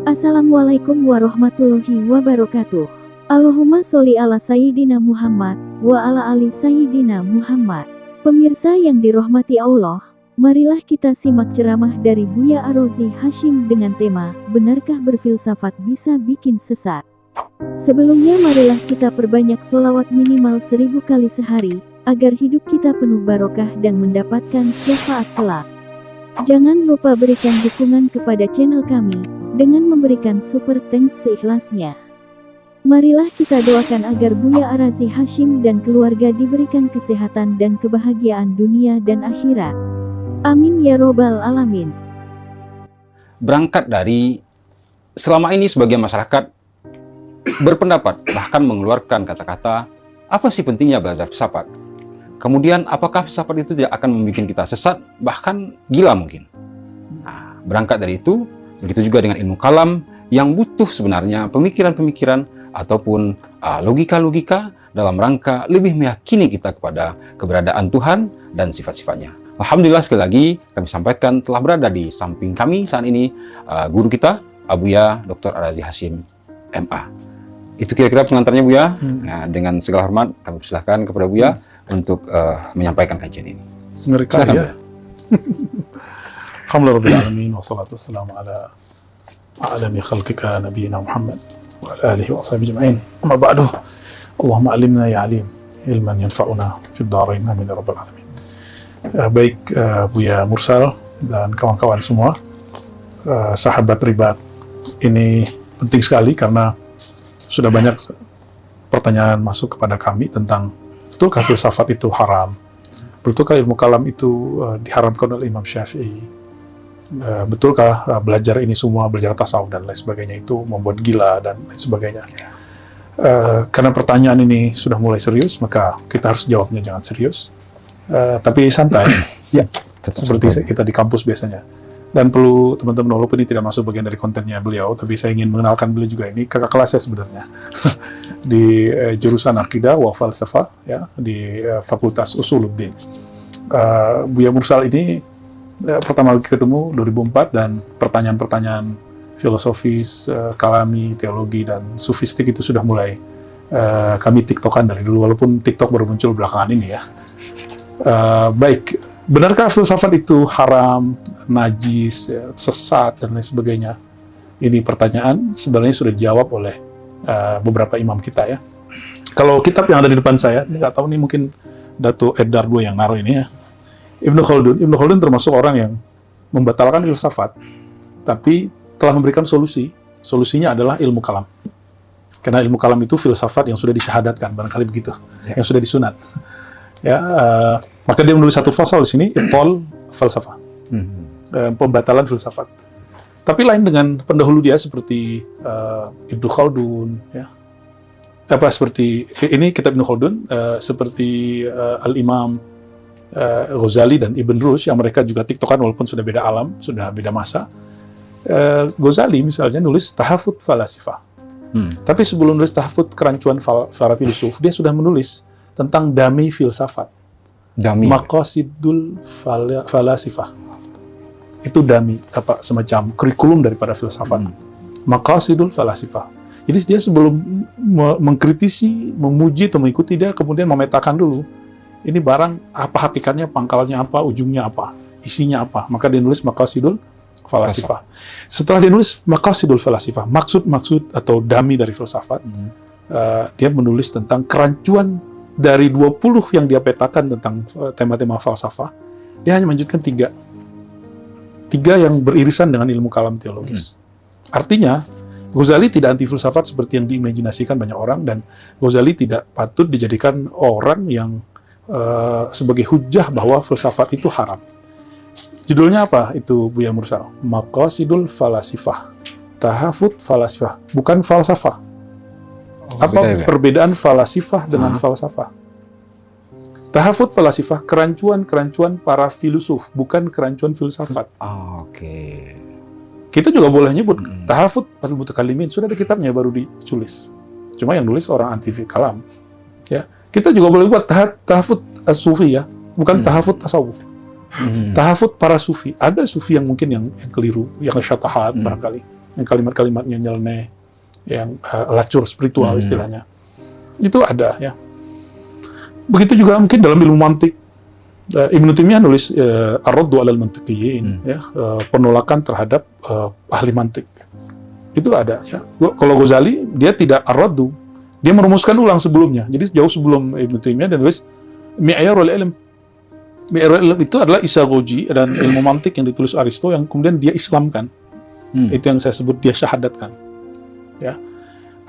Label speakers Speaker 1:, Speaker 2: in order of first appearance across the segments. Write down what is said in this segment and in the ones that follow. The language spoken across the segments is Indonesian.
Speaker 1: Assalamualaikum warahmatullahi wabarakatuh. Allahumma sholli ala Sayyidina Muhammad wa ala ali Sayyidina Muhammad. Pemirsa yang dirahmati Allah, marilah kita simak ceramah dari Buya Ar-Razi Hasyim dengan tema Benarkah berfilsafat bisa bikin sesat? Sebelumnya marilah kita perbanyak sholawat minimal 1000 kali sehari, agar hidup kita penuh barokah dan mendapatkan syafaat kelak. Jangan lupa berikan dukungan kepada channel kami dengan memberikan super thanks seikhlasnya. Marilah kita doakan agar Buya Ar-Razi Hasyim dan keluarga diberikan kesehatan dan kebahagiaan dunia dan akhirat. Amin ya robbal alamin.
Speaker 2: Berangkat dari selama ini sebagian masyarakat berpendapat, bahkan mengeluarkan kata-kata, apa sih pentingnya belajar filsafat? Kemudian apakah filsafat itu tidak akan membuat kita sesat, bahkan gila mungkin? Nah, berangkat dari itu, begitu juga dengan ilmu kalam yang butuh sebenarnya pemikiran-pemikiran ataupun logika-logika dalam rangka lebih meyakini kita kepada keberadaan Tuhan dan sifat-sifatnya. Alhamdulillah sekali lagi kami sampaikan telah berada di samping kami saat ini guru kita, Abuya Dr. Ar-Razi Hasyim, MA. Itu kira-kira pengantarnya Buya. Nah, dengan segala hormat kami persilahkan kepada Buya untuk menyampaikan kajian ini.
Speaker 3: Mereka ya. Alhamdulillah alamin wassalatu wassalamu ala a'lami khalqika nabiyina Muhammad wa ala alihi wa sahbihi ajma'in. Amma ba'du. Allahumma alimna ya alim ilman yanfa'una fid dharain amin ya rabbal alamin. Baik Buya Mursal dan kawan-kawan semua, sahabat ribat, ini penting sekali karena sudah banyak pertanyaan masuk kepada kami tentang betulkah filsafat itu haram? Betulkah ilmu kalam itu diharamkan oleh Imam Syafi'i? Betulkah belajar ini semua, belajar tasawuf dan lain sebagainya itu membuat gila dan lain sebagainya? Karena pertanyaan ini sudah mulai serius, maka kita harus jawabnya jangan serius, tapi santai, ya, seperti kita di kampus biasanya. Dan perlu teman-teman, walaupun ini tidak masuk bagian dari kontennya beliau, tapi saya ingin mengenalkan beliau juga. Ini kakak kelas saya sebenarnya di jurusan Akidah wa Falsafah, ya, di Fakultas Usuluddin. Buya Mursal ini pertama kali ketemu 2004 dan pertanyaan-pertanyaan filosofis, kalami, teologi, dan sufistik itu sudah mulai kami tiktokan dari dulu, walaupun TikTok baru muncul belakangan ini ya. Baik, benarkah filsafat itu haram, najis, ya, sesat, dan lain sebagainya? Ini pertanyaan sebenarnya sudah dijawab oleh beberapa imam kita ya. Kalau kitab yang ada di depan saya, nggak tahu nih, mungkin Dato' Edar II yang naruh ini ya. Ibnu Khaldun. Ibnu Khaldun termasuk orang yang membatalkan filsafat, tapi telah memberikan solusi. Solusinya adalah ilmu kalam. Karena ilmu kalam itu filsafat yang sudah disyahadatkan, barangkali begitu, yang sudah disunat. Ya, maka dia menulis satu pasal di sini, Ibtal Falsafah, pembatalan filsafat. Tapi lain dengan pendahulu dia seperti Ibnu Khaldun, ya. Seperti ini kitab Ibnu Khaldun, seperti Al-Imam Ghazali dan Ibn Rushd yang mereka juga tiktokan walaupun sudah beda alam, sudah beda masa. Ghazali misalnya nulis Tahafut Falasifah. Tapi sebelum nulis Tahafut kerancuan para filsuf, dia sudah menulis tentang dami filsafat. Dami. Maqasidul Falasifah. Itu dami, apa semacam kurikulum daripada filsafat. Maqasidul Falasifah. Jadi dia sebelum mengkritisi, memuji atau mengikuti, dia kemudian memetakan dulu. Ini barang apa hakikatnya, pangkalnya apa, ujungnya apa, isinya apa. Maka dia nulis Maqasidul Falasifah. Setelah dia nulis Maqasidul Falasifah, maksud-maksud atau dami dari filsafat, dia menulis tentang kerancuan dari 20 yang dia petakan tentang tema-tema falsafah. Dia hanya melanjutkan 3 yang beririsan dengan ilmu kalam teologis. Artinya, Ghazali tidak anti filsafat seperti yang diimajinasikan banyak orang, dan Ghazali tidak patut dijadikan orang yang sebagai hujah bahwa filsafat itu haram. Judulnya apa itu Buya Mursal? Maqasidul Falasifah. Tahafut Falasifah, bukan falsafah. Apa perbedaan falasifah dengan falsafah? Tahafut falasifah, kerancuan-kerancuan para filosof, bukan kerancuan filsafat.
Speaker 2: Oke.
Speaker 3: Kita juga boleh nyebut tahafut al-mutakalimin, sudah ada kitabnya baru ditulis. Cuma yang nulis orang anti kalam. Ya. Kita juga boleh buat tahafut as-sufi ya, bukan tahafut tasawuf. Tahafut para sufi. Ada sufi yang mungkin yang keliru, yang syatahat barangkali. yang kalimat-kalimatnya nyeleneh, yang lacur spiritual istilahnya. Itu ada ya. Begitu juga mungkin dalam ilmu mantik. Ibnu Taimiyah nulis Ar-Raddu 'alal Mantiqiyyin, ya, penolakan terhadap ahli mantik. Itu ada ya. Kalau Ghazali dia tidak Ar-Raddu, dia merumuskan ulang sebelumnya. Jadi jauh sebelum Ibnu Taimiyah dan nulis Mi'yarul Ilm. Mi'yarul Ilm itu adalah Isagogi dan ilmu mantik yang ditulis Aristo yang kemudian dia Islamkan. Itu yang saya sebut dia syahadatkan. Ya.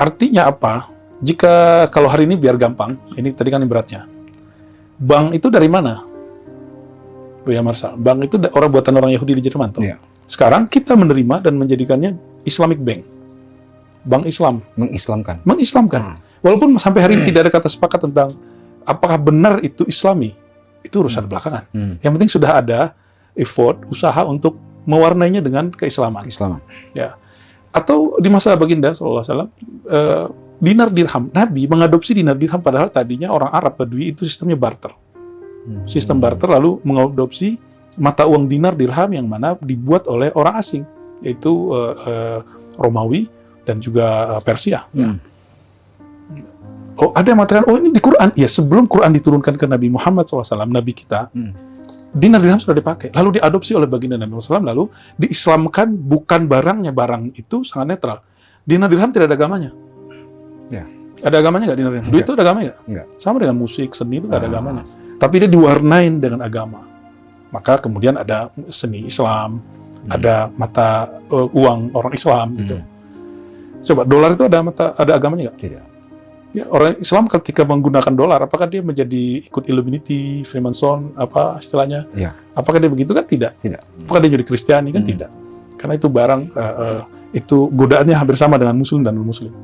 Speaker 3: Artinya apa? Jika kalau hari ini biar gampang, ini tadi kan beratnya. Bank itu dari mana? Buya Marsal, bank itu orang buatan orang Yahudi di Jerman tuh. Sekarang kita menerima dan menjadikannya Islamic Bank. Bank Islam. Mengislamkan. Walaupun sampai hari ini tidak ada kata sepakat tentang apakah benar itu Islami. Itu urusan belakangan. Yang penting sudah ada effort, usaha untuk mewarnainya dengan keislaman. Ya. Atau di masa baginda SAW, dinar dirham. Nabi mengadopsi dinar dirham padahal tadinya orang Arab Badui itu sistemnya barter. Sistem barter lalu mengadopsi mata uang dinar dirham yang mana dibuat oleh orang asing, yaitu Romawi dan juga Persia. Oh, ada yang mengatakan, oh ini di Quran. Ya, sebelum Quran diturunkan ke Nabi Muhammad SAW, Nabi kita, dinar dirham sudah dipakai. Lalu diadopsi oleh baginda Nabi SAW, lalu diislamkan bukan barangnya. Barang itu sangat netral. Dinar dirham tidak ada agamanya. Ya. Ada agamanya nggak dinar dirham? Duit itu ada agamanya nggak? Sama dengan musik, seni itu nggak ada agamanya. Tapi dia diwarnain dengan agama. Maka kemudian ada seni Islam, ada mata uang orang Islam gitu. Coba dolar itu ada agamanya nggak?
Speaker 2: Tidak.
Speaker 3: Ya, orang Islam ketika menggunakan dolar, apakah dia menjadi ikut Illuminati, Freemason, apa istilahnya? Ya. Apakah dia begitu kan? Tidak. Apakah dia jadi Kristiani kan? Tidak. Karena itu barang itu godaannya hampir sama dengan Muslim dan non-Muslim.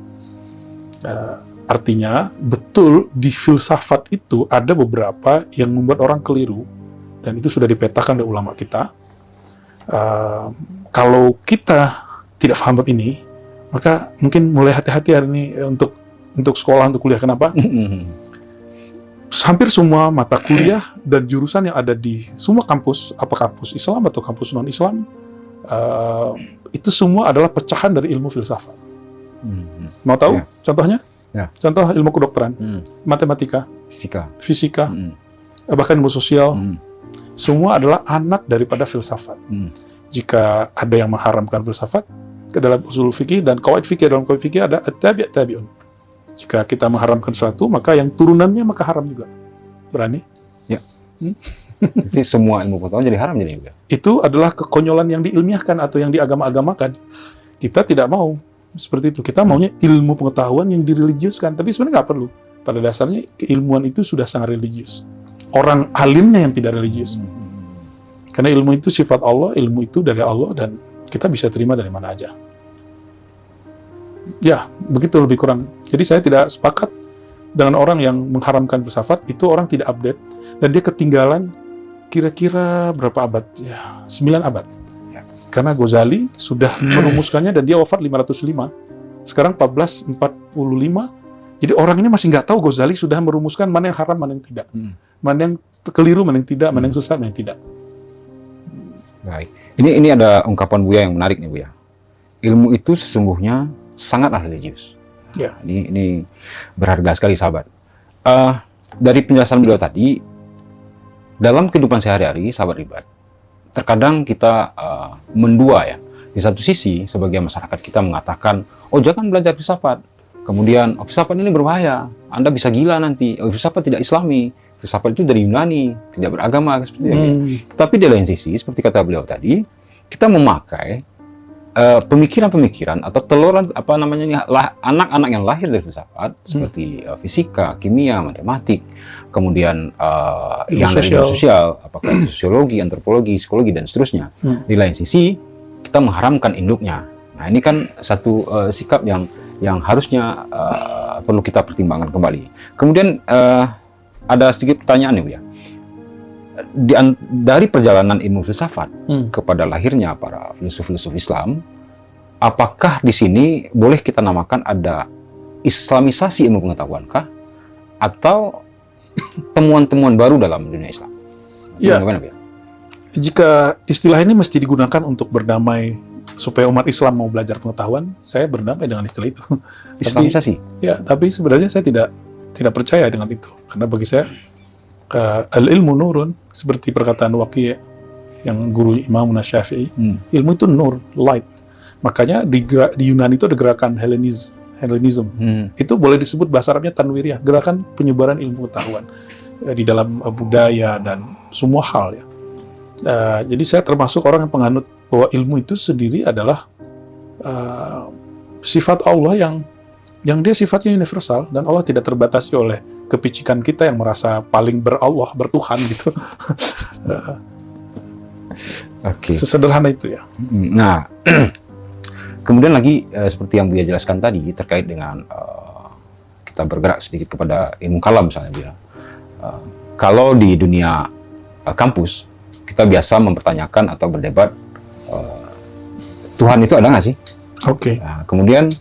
Speaker 3: Artinya, betul di filsafat itu ada beberapa yang membuat orang keliru, dan itu sudah dipetakan oleh ulama kita. Kalau kita tidak paham bab ini, maka mungkin mulai hati-hati hari ini untuk sekolah, untuk kuliah. Kenapa? Hampir semua mata kuliah dan jurusan yang ada di semua kampus, apa kampus Islam atau kampus non-Islam, itu semua adalah pecahan dari ilmu filsafat. Mau tahu contohnya? Contoh ilmu kedokteran, matematika, fisika, bahkan ilmu sosial, semua adalah anak daripada filsafat. Jika ada yang mengharamkan filsafat ke dalam usul fikih dan qawaid fikih, dalam qawaid fikih ada at-tabi' tabi'un. Jika kita mengharamkan sesuatu, maka yang turunannya maka haram juga. Berani? Ya.
Speaker 2: Jadi semua ilmu pengetahuan jadi haram jadi juga.
Speaker 3: Itu adalah kekonyolan yang diilmiahkan atau yang diagama-agamakan. Kita tidak mau seperti itu. Kita maunya ilmu pengetahuan yang direligiuskan, tapi sebenarnya nggak perlu. Pada dasarnya keilmuan itu sudah sangat religius. Orang alimnya yang tidak religius. Karena ilmu itu sifat Allah, ilmu itu dari Allah, dan kita bisa terima dari mana aja. Ya, begitu lebih kurang. Jadi saya tidak sepakat dengan orang yang mengharamkan filsafat. Itu orang tidak update, dan dia ketinggalan kira-kira berapa abad? Ya, 9 abad. Karena Ghazali sudah merumuskannya dan dia wafat 505. Sekarang 1445. Jadi orang ini masih nggak tahu Ghazali sudah merumuskan mana yang haram, mana yang tidak. Mana yang keliru, mana yang tidak, mana yang sesat, mana yang tidak.
Speaker 2: Baik. Ini ada ungkapan Buya yang menarik nih, Buya. Ilmu itu sesungguhnya sangatlah religius. Ya. Ini berharga sekali, sahabat. Dari penjelasan beliau tadi, dalam kehidupan sehari-hari, sahabat Ribat, terkadang kita mendua ya. Di satu sisi, sebagai masyarakat kita mengatakan, oh jangan belajar filsafat. Kemudian, oh, filsafat ini berbahaya. Anda bisa gila nanti. Oh, filsafat tidak Islami. Filsafat itu dari Yunani, tidak beragama seperti itu. Tapi di lain sisi, seperti kata beliau tadi, kita memakai pemikiran-pemikiran atau teloran anak-anak yang lahir dari filsafat seperti fisika, kimia, matematik, kemudian yang dari sosial, apakah sosiologi, antropologi, psikologi dan seterusnya. Di lain sisi kita mengharamkan induknya. Nah ini kan satu sikap yang harusnya perlu kita pertimbangkan kembali. Kemudian ada sedikit pertanyaan nih, Bu ya. Dari perjalanan ilmu filsafat kepada lahirnya para filsuf-filsuf Islam, apakah di sini boleh kita namakan ada Islamisasi ilmu pengetahuankah atau temuan-temuan baru dalam dunia Islam?
Speaker 3: Ya, jika istilah ini mesti digunakan untuk berdamai supaya umat Islam mau belajar pengetahuan, saya berdamai dengan istilah itu.
Speaker 2: Islamisasi.
Speaker 3: Tapi sebenarnya saya tidak percaya dengan itu, karena bagi saya al-ilmu nurun, seperti perkataan Waqi' yang guru Imam Syafi'i, ilmu itu nur, light. Makanya di Yunani itu ada gerakan Hellenism. Itu boleh disebut bahasa Arabnya tanwiriyah, gerakan penyebaran ilmu pengetahuan di dalam budaya dan semua hal ya. Jadi saya termasuk orang yang penganut bahwa ilmu itu sendiri adalah sifat Allah yang dia sifatnya universal, dan Allah tidak terbatasi oleh kepicikan kita yang merasa paling berallah, bertuhan gitu. Sesederhana itu ya.
Speaker 2: Nah, kemudian lagi seperti yang Buya jelaskan tadi terkait dengan kita bergerak sedikit kepada ilmu kalam misalnya dia. Kalau di dunia kampus kita biasa mempertanyakan atau berdebat Tuhan itu ada nggak sih? Nah, kemudian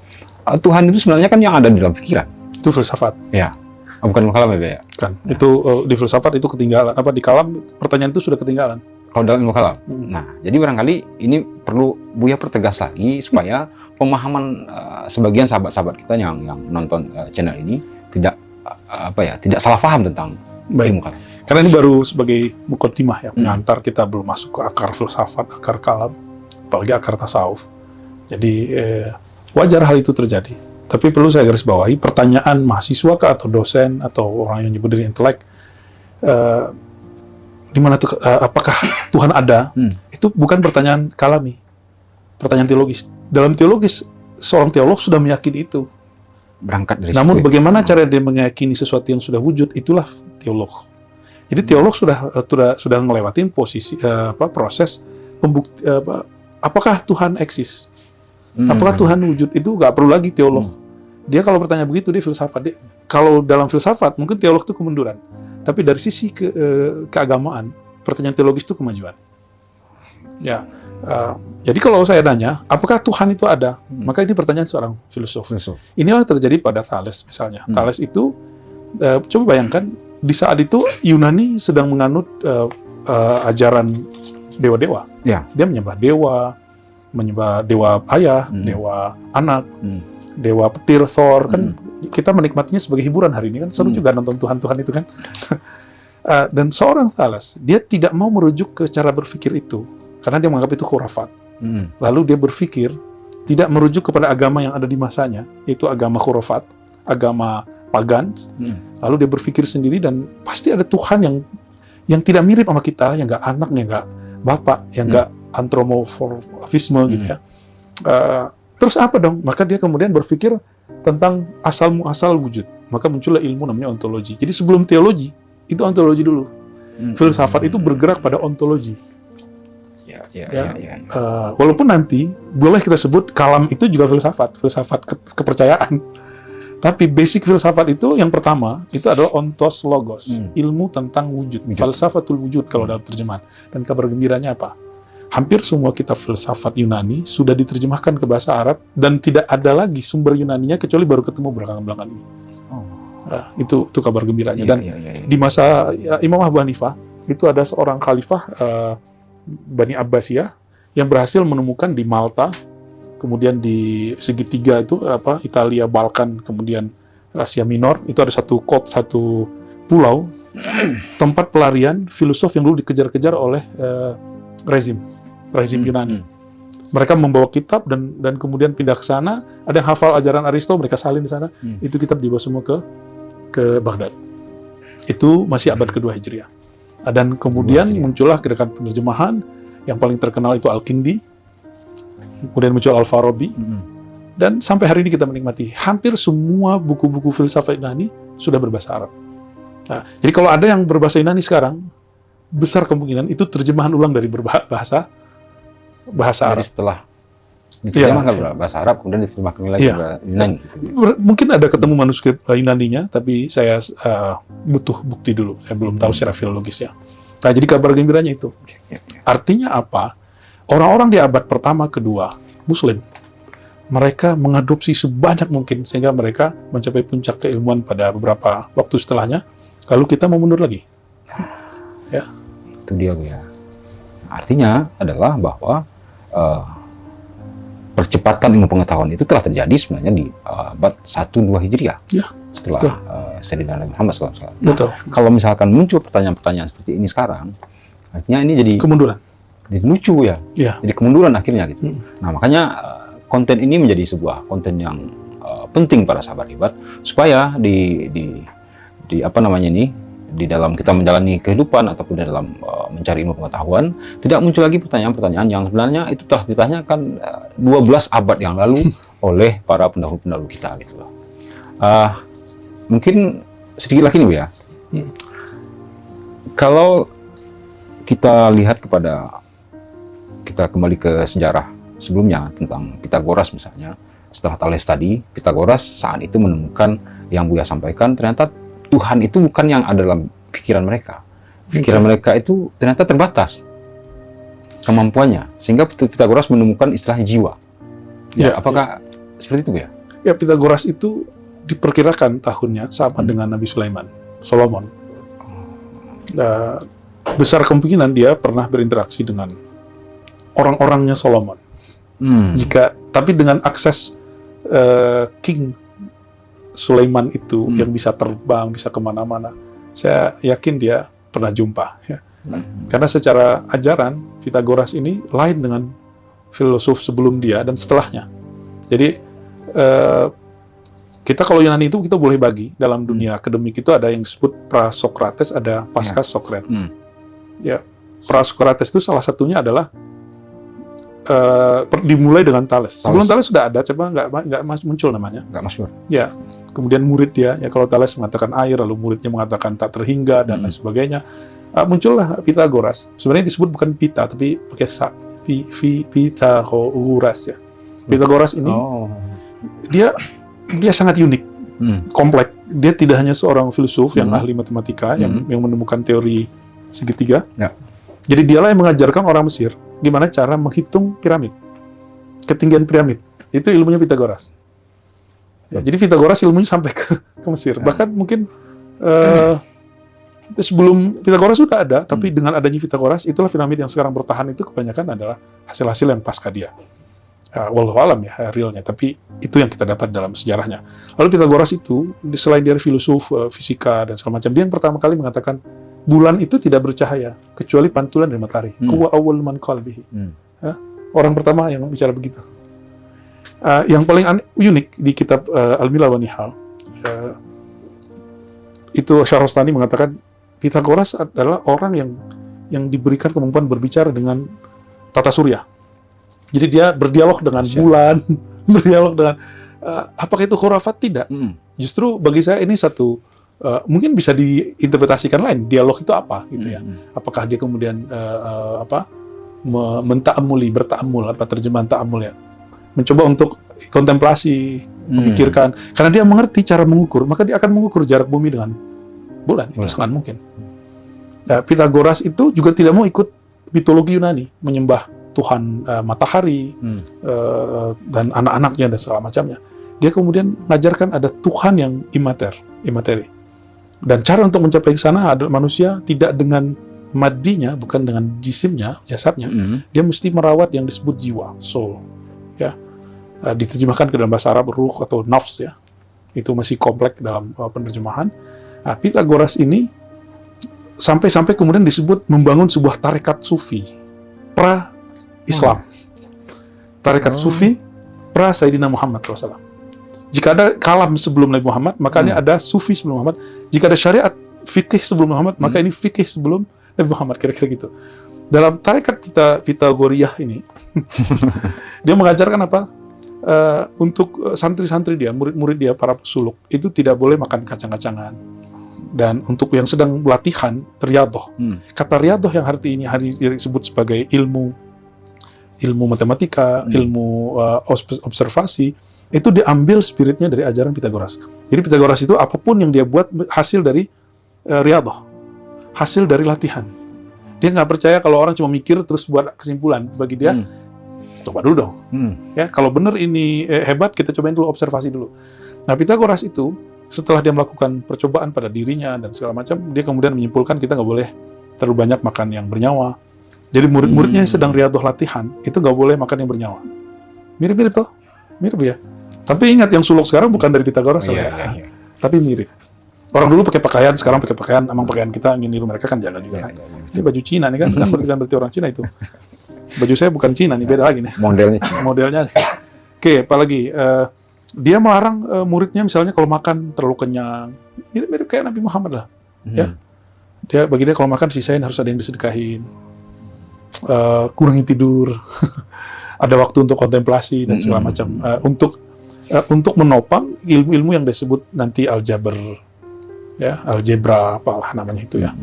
Speaker 2: Tuhan itu sebenarnya kan yang ada di dalam pikiran.
Speaker 3: Itu filsafat.
Speaker 2: Ya, bukan ilmu kalam ya?
Speaker 3: Kan. Ya. Itu di filsafat itu ketinggalan. Apa di kalam pertanyaan itu sudah ketinggalan.
Speaker 2: Kalau dalam ilmu kalam. Nah, jadi barangkali ini perlu Buya pertegas lagi supaya pemahaman sebagian sahabat-sahabat kita yang nonton channel ini tidak salah paham tentang ilmu kalam.
Speaker 3: Karena ini baru sebagai mukaddimah ya, pengantar, kita belum masuk ke akar filsafat, akar kalam, apalagi akar tasawuf. Jadi wajar hal itu terjadi. Tapi perlu saya garis bawahi, pertanyaan mahasiswa atau dosen atau orang yang nyebut diri intelek, apakah Tuhan ada? Itu bukan pertanyaan kalami, pertanyaan teologis. Dalam teologis, seorang teolog sudah meyakini itu.
Speaker 2: Berangkat dari
Speaker 3: Namun bagaimana cara dia meyakini sesuatu yang sudah wujud, itulah teolog. Jadi teolog sudah ngelewatin proses pembukti, apakah Tuhan eksis? Apakah Tuhan wujud? Itu nggak perlu lagi teolog. Dia kalau bertanya begitu, dia filsafat. Kalau dalam filsafat, mungkin teolog itu kemunduran. Tapi dari sisi keagamaan, pertanyaan teologis itu kemajuan. Ya, jadi kalau saya nanya, apakah Tuhan itu ada? Maka ini pertanyaan seorang filosof. Inilah yang terjadi pada Thales misalnya. Thales itu, coba bayangkan, di saat itu Yunani sedang menganut ajaran dewa-dewa.
Speaker 2: Ya.
Speaker 3: Dia menyembah dewa ayah, dewa anak, dewa petir, Thor, kan kita menikmatinya sebagai hiburan hari ini kan, seru juga nonton Tuhan-Tuhan itu kan. Dan seorang Thales, dia tidak mau merujuk ke cara berpikir itu, karena dia menganggap itu khurafat. Lalu dia berpikir, tidak merujuk kepada agama yang ada di masanya, yaitu agama khurafat, agama pagan. Lalu dia berpikir sendiri, dan pasti ada Tuhan yang tidak mirip sama kita, yang nggak anak, yang nggak bapak, yang nggak antropomorfisme gitu ya. Terus apa dong? Maka dia kemudian berpikir tentang asal-muasal wujud. Maka muncullah ilmu namanya ontologi. Jadi sebelum teologi, itu ontologi dulu. Filsafat itu bergerak pada ontologi. Walaupun nanti boleh kita sebut kalam itu juga filsafat kepercayaan. Tapi basic filsafat itu yang pertama itu adalah ontos logos, ilmu tentang wujud. Falsafatul wujud kalau dalam terjemahan. Dan kabar gembiranya apa? Hampir semua kitab filsafat Yunani sudah diterjemahkan ke bahasa Arab, dan tidak ada lagi sumber Yunaninya kecuali baru ketemu belakangan ini. Itu kabar gembiranya. Dan di masa Imam Abu Hanifah itu ada seorang khalifah Bani Abbasiyah yang berhasil menemukan di Malta, kemudian di segitiga itu Italia, Balkan, kemudian Asia Minor, itu ada satu pulau tempat pelarian filosof yang dulu dikejar-kejar oleh rezim Yunani. Mereka membawa kitab dan kemudian pindah ke sana. Ada yang hafal ajaran Aristo, mereka salin di sana. Itu kitab dibawa semua ke Baghdad. Itu masih abad kedua Hijriah. Dan kemudian muncullah gerakan penerjemahan yang paling terkenal itu Al-Kindi. Kemudian muncul Al-Farabi. Dan sampai hari ini kita menikmati hampir semua buku-buku filsafat Yunani sudah berbahasa Arab. Nah, jadi kalau ada yang berbahasa Yunani sekarang, besar kemungkinan itu terjemahan ulang dari bahasa Arab.
Speaker 2: Setelah diterjemahkan bahasa Arab, kemudian diterjemahkan lagi ke Yunani.
Speaker 3: Mungkin ada ketemu manuskrip Yunaninya, tapi saya butuh bukti dulu. Saya belum tahu secara filologisnya. Nah, jadi kabar gembiranya itu. Artinya apa? Orang-orang di abad pertama, kedua, Muslim, mereka mengadopsi sebanyak mungkin sehingga mereka mencapai puncak keilmuan pada beberapa waktu setelahnya. Lalu kita mau mundur lagi.
Speaker 2: Itu dia, ya. Artinya adalah bahwa percepatan ilmu pengetahuan itu telah terjadi sebenarnya di abad 1-2 Hijriah.
Speaker 3: Ya,
Speaker 2: setelah Sayyidina Nabi Muhammad SAW.
Speaker 3: betul.
Speaker 2: Kalau misalkan muncul pertanyaan-pertanyaan seperti ini sekarang, artinya ini jadi
Speaker 3: Kemunduran.
Speaker 2: jadi lucu ya.
Speaker 3: Ya.
Speaker 2: Jadi kemunduran akhirnya gitu. Nah, makanya konten ini menjadi sebuah konten yang penting para sahabat hebat supaya di apa namanya ini, di dalam kita menjalani kehidupan ataupun di dalam mencari ilmu pengetahuan, tidak muncul lagi pertanyaan-pertanyaan yang sebenarnya itu telah ditanyakan 12 abad yang lalu oleh para pendahulu-pendahulu kita gitu loh. Mungkin sedikit lagi nih Bu ya. Kalau kita lihat kita kembali ke sejarah sebelumnya tentang Pitagoras misalnya, setelah Thales tadi, Pitagoras saat itu menemukan yang Buya sampaikan, ternyata Tuhan itu bukan yang ada dalam pikiran mereka. Pikiran mereka itu ternyata terbatas kemampuannya, sehingga Pitagoras menemukan istilah jiwa. Ya, apakah seperti itu ya?
Speaker 3: Ya, Pitagoras itu diperkirakan tahunnya sama dengan Nabi Sulaiman, Solomon. Besar kemungkinan dia pernah berinteraksi dengan orang-orangnya Solomon. Tapi dengan akses King Sulaiman itu yang bisa terbang, bisa kemana-mana, saya yakin dia pernah jumpa. Ya. Karena secara ajaran Pitagoras ini lain dengan filosof sebelum dia dan setelahnya. Jadi kita kalau Yunani itu kita boleh bagi dalam dunia akademik itu ada yang disebut pra-Sokrates, ada pasca-Sokrates. Ya, pra-Sokrates itu salah satunya adalah dimulai dengan Thales. Sebelum Thales sudah ada, coba nggak muncul namanya.
Speaker 2: Nggak masuk.
Speaker 3: Ya, kemudian murid dia, ya kalau Thales mengatakan air, lalu muridnya mengatakan tak terhingga dan lain sebagainya. Muncullah Pitagoras. Sebenarnya disebut bukan Pita, tapi pakai sa. Pitagoras ya. Pitagoras ini dia sangat unik, kompleks. Dia tidak hanya seorang filsuf yang ahli matematika yang menemukan teori segitiga. Ya. Jadi dialah yang mengajarkan orang Mesir gimana cara menghitung piramid, ketinggian piramid. Itu ilmunya Pitagoras. Ya, jadi Pitagoras ilmunya sampai ke Mesir. Bahkan mungkin sebelum Pitagoras sudah ada, tapi dengan adanya Pitagoras, itulah piramid yang sekarang bertahan itu kebanyakan adalah hasil-hasil yang pasca dia. Wallahu alam ya realnya, tapi itu yang kita dapat dalam sejarahnya. Lalu Pitagoras itu selain dia filsuf, fisika dan segala macam, dia yang pertama kali mengatakan bulan itu tidak bercahaya kecuali pantulan dari matahari. Huwa awwal man qala bihi. Orang pertama yang bicara begitu. Yang paling unik di kitab Al-Milal wa Nihal, itu Syahrastani mengatakan Pitagoras adalah orang yang diberikan kemampuan berbicara dengan tata surya. Jadi dia berdialog dengan bulan, berdialog dengan apakah itu khurafat? Tidak. Justru bagi saya ini satu mungkin bisa diinterpretasikan lain. Dialog itu apa gitu ya? Apakah dia kemudian berta'amul, apa terjemahan ta'amul ya? Mencoba untuk kontemplasi, memikirkan. Karena dia mengerti cara mengukur, maka dia akan mengukur jarak bumi dengan bulan. Itu sangat mungkin. Pitagoras itu juga tidak mau ikut mitologi Yunani, menyembah Tuhan matahari dan anak-anaknya dan segala macamnya. Dia kemudian mengajarkan ada Tuhan yang imateri. Dan cara untuk mencapai ke sana adalah manusia tidak dengan madinya, bukan dengan jisimnya, jasadnya. Dia mesti merawat yang disebut jiwa, soul. Ya, diterjemahkan ke dalam bahasa Arab ruh atau nafs ya. Itu masih kompleks dalam penerjemahan. Pitagoras ini sampai kemudian disebut membangun sebuah tarekat sufi pra-Islam. Tarekat sufi pra-Sayyidina Muhammad SAW. Jika ada kalam sebelum Nabi Muhammad, maka ini ada sufi sebelum Muhammad. Jika ada syariat fikih sebelum Muhammad, maka ini fikih sebelum Nabi Muhammad, kira-kira gitu. Dalam tarekat Pitagoriyah ini, dia mengajarkan apa? Untuk santri-santri dia, murid-murid dia, para pesuluk, itu tidak boleh makan kacang-kacangan. Dan untuk yang sedang latihan, riyadoh. Kata riyadoh yang hari ini disebut sebagai ilmu matematika, ilmu observasi, itu diambil spiritnya dari ajaran Pitagoras. Jadi Pitagoras itu apapun yang dia buat hasil dari riyadoh, hasil dari latihan. Dia nggak percaya kalau orang cuma mikir terus buat kesimpulan. Bagi dia, coba dulu dong. Ya, kalau benar ini hebat, kita cobain dulu, observasi dulu. Nah, Pitagoras itu setelah dia melakukan percobaan pada dirinya dan segala macam, dia kemudian menyimpulkan kita nggak boleh terlalu banyak makan yang bernyawa. Jadi murid-muridnya yang sedang riyadoh latihan itu nggak boleh makan yang bernyawa. Mirip-mirip toh? Mirip ya. Tapi ingat yang suluk sekarang bukan dari Pitagoras
Speaker 2: Iya,
Speaker 3: ya.
Speaker 2: iya.
Speaker 3: Tapi mirip. Orang dulu pakai pakaian, sekarang pakai pakaian. Emang pakaian kita ingin niru mereka kan jalan juga kan. Ini baju Cina nih kan, berarti orang Cina itu. Baju saya bukan Cina nih, beda lagi nih. Modelnya. Oke, apalagi dia melarang muridnya misalnya kalau makan terlalu kenyang. Mirip kayak Nabi Muhammad lah. Ya. Bagi dia kalau makan sisain harus ada yang disedekahin. Kurangi tidur. Ada waktu untuk kontemplasi dan segala macam. Untuk menopang ilmu-ilmu yang disebut nanti aljabar, ya, algebra apalah namanya itu ya.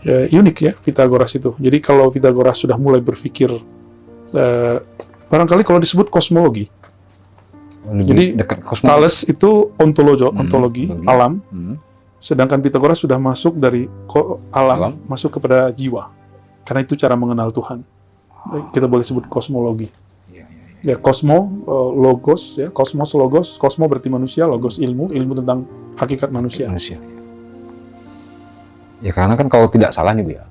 Speaker 3: Ya, unik ya Pitagoras itu. Jadi kalau Pitagoras sudah mulai berpikir, barangkali kalau disebut kosmologi. Jadi Thales itu ontologi alam, sedangkan Pitagoras sudah masuk dari alam masuk kepada jiwa. Karena itu cara mengenal Tuhan. Kita boleh sebut kosmologi. Ya, logos, ya, kosmos logos, kosmo berarti manusia, logos ilmu tentang hakikat manusia.
Speaker 2: Ya karena kan kalau tidak salah nih Bu ya,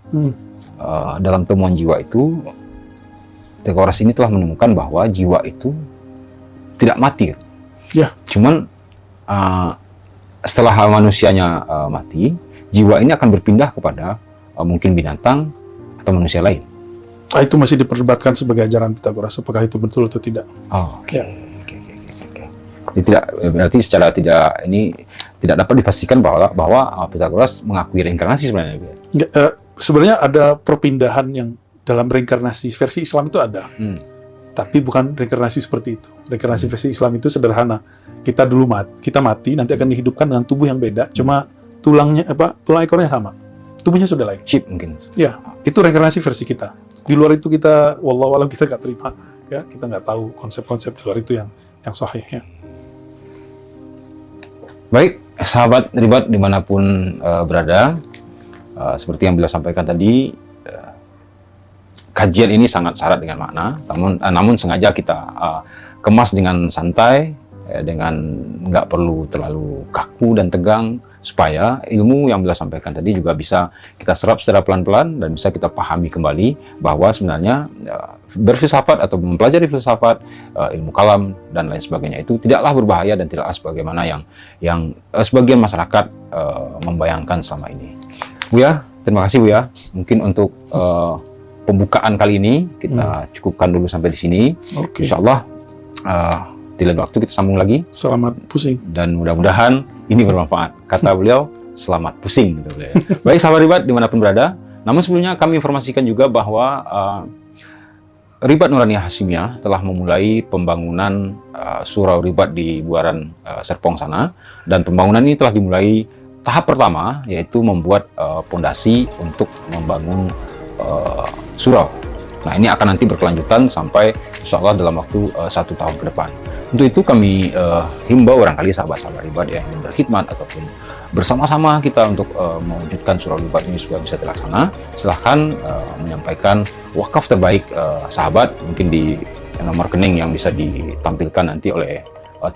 Speaker 2: dalam temuan jiwa itu, Pitagoras ini telah menemukan bahwa jiwa itu tidak mati.
Speaker 3: Ya.
Speaker 2: Cuman setelah manusianya mati, jiwa ini akan berpindah kepada mungkin binatang atau manusia lain.
Speaker 3: Itu masih diperdebatkan sebagai ajaran Pitagoras, apakah itu betul atau tidak.
Speaker 2: Oke. Jadi berarti secara tidak dapat dipastikan bahwa Pitagoras mengakui reinkarnasi sebenarnya.
Speaker 3: Sebenarnya ada perpindahan yang dalam reinkarnasi versi Islam itu ada, tapi bukan reinkarnasi seperti itu. Reinkarnasi versi Islam itu sederhana. Kita mati, nanti akan dihidupkan dengan tubuh yang beda, cuma tulang ekornya sama, tubuhnya sudah lain.
Speaker 2: Chip mungkin.
Speaker 3: Ya, itu reinkarnasi versi kita. Di luar itu kita, wallahu alam, kita nggak terima. Ya, kita nggak tahu konsep-konsep di luar itu yang sahih. Ya.
Speaker 2: Baik, sahabat Ribat dimanapun berada, seperti yang beliau sampaikan tadi, kajian ini sangat syarat dengan makna, namun sengaja kita kemas dengan santai, dengan nggak perlu terlalu kaku dan tegang, supaya ilmu yang beliau sampaikan tadi juga bisa kita serap secara pelan-pelan dan bisa kita pahami kembali bahwa sebenarnya berfilsafat atau mempelajari filsafat, ilmu kalam dan lain sebagainya itu tidaklah berbahaya dan tidaklah sebagaimana yang sebagian masyarakat membayangkan selama ini. Buya, terima kasih Buya. Mungkin untuk pembukaan kali ini kita cukupkan dulu sampai di sini. Insya Allah di lain waktu kita sambung lagi.
Speaker 3: Selamat pusing.
Speaker 2: Dan mudah-mudahan ini bermanfaat. Kata beliau, selamat pusing. Gitu, ya. Baik sahabat Ribat dimanapun berada. Namun sebelumnya kami informasikan juga bahwa Ribat Nuraniyah Hasyimiyah telah memulai pembangunan surau Ribat di Buaran Serpong sana. Dan pembangunan ini telah dimulai tahap pertama, yaitu membuat pondasi untuk membangun surau. Nah ini akan nanti berkelanjutan sampai insya Allah dalam waktu 1 tahun ke depan. Untuk itu kami himbau barangkali sahabat-sahabat Ribat yang ingin berkhidmat ataupun bersama-sama kita untuk mewujudkan surau Ribat ini supaya bisa terlaksana. Silahkan menyampaikan wakaf terbaik sahabat, mungkin di nomor rekening yang bisa ditampilkan nanti oleh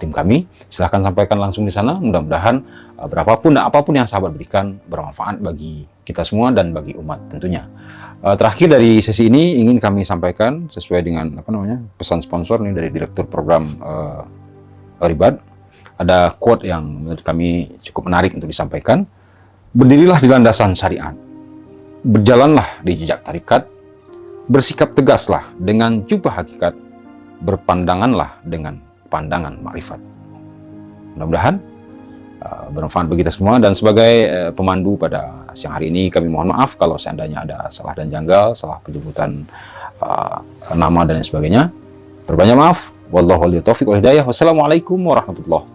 Speaker 2: tim kami. Silahkan sampaikan langsung di sana. Mudah-mudahan berapapun dan apapun yang sahabat berikan bermanfaat bagi kita semua dan bagi umat tentunya. Terakhir dari sesi ini ingin kami sampaikan sesuai dengan pesan sponsor nih dari Direktur Program Ribat. Ada quote yang menurut kami cukup menarik untuk disampaikan. Berdirilah di landasan syariat, berjalanlah di jejak tarikat, bersikap tegaslah dengan jubah hakikat, berpandanganlah dengan pandangan makrifat. Mudah-mudahan bermanfaat bagi kita semua, dan sebagai pemandu pada siang hari ini kami mohon maaf kalau seandainya ada salah dan janggal, salah penyebutan nama dan lain sebagainya. Berbanyak maaf. Wallahu a'lam bishawab. Wassalamualaikum warahmatullahi